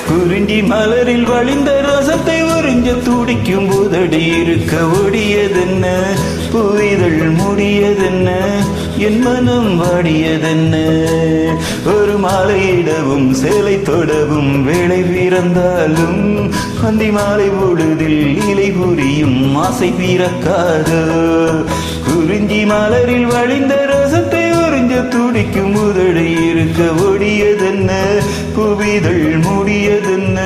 குறிஞ்சி மலரில் வழிந்த ரசத்தை உறிஞ்ச துடிக்கும் போதடி இருக்க ஓடியதென்ன, புவிதழ் முடியதென்ன, என் மனம் வாடியதென்ன. ஒரு மாலையிடவும் சேலை தொடவும் வேளை பிறந்தாலும் அந்தி மாலை பொழுதில் இலை புரியும் ஆசை பிறக்காதோ. குறிஞ்சி மலரில் வழிந்த ரசத்தை உறிஞ்ச துடிக்கும் உதடி இருக்க ஓடியதென்ன, புவிதழ் முடியதென்ன,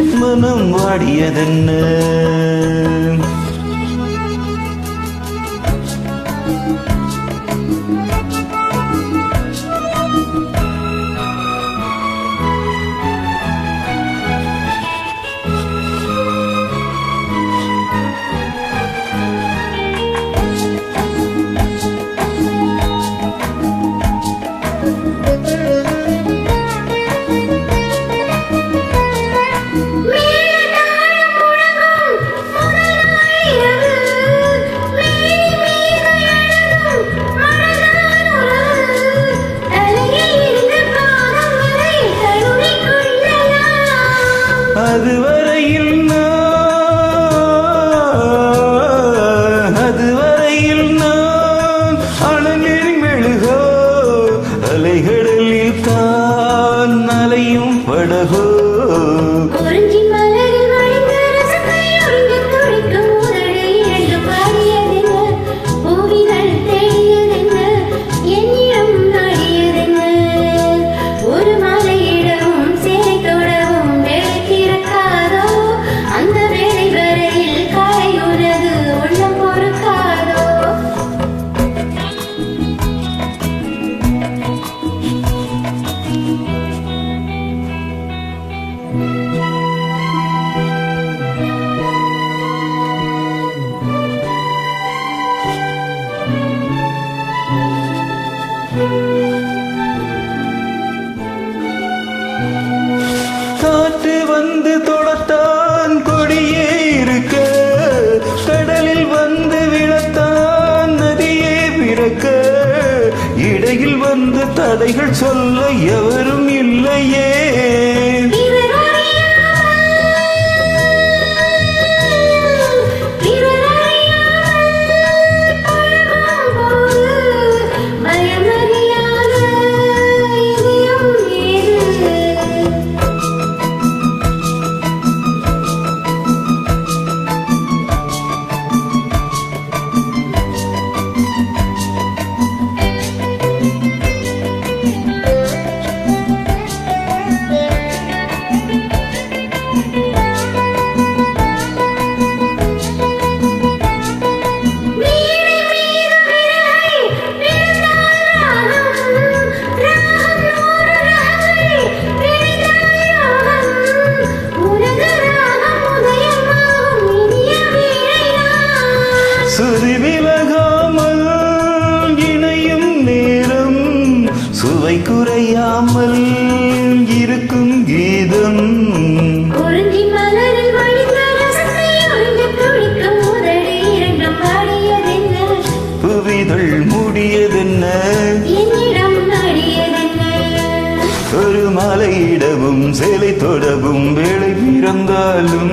என் மனம் வாடியதென்ன. அதுவரையில் நான் அணங்கின் மெழுகோ, அலைகடலில் தான் அலையும் படகோ. காற்று வந்து தொடத்தான் கொடியே இருக்க, கடலில் வந்து விழத்தான் நதியே பிறக்க, இடையில் வந்து தடைகள் சொல்ல எவரும் இல்லையே. சுதி விலகாமல் இணையும் நேரம், சுவை குறையாமல் இருக்கும் கீதம். புவிதழ் மூடியதென்ன, ஒரு மாலையிடவும் சேலை தொடவும் வேளை பிறந்தாலும்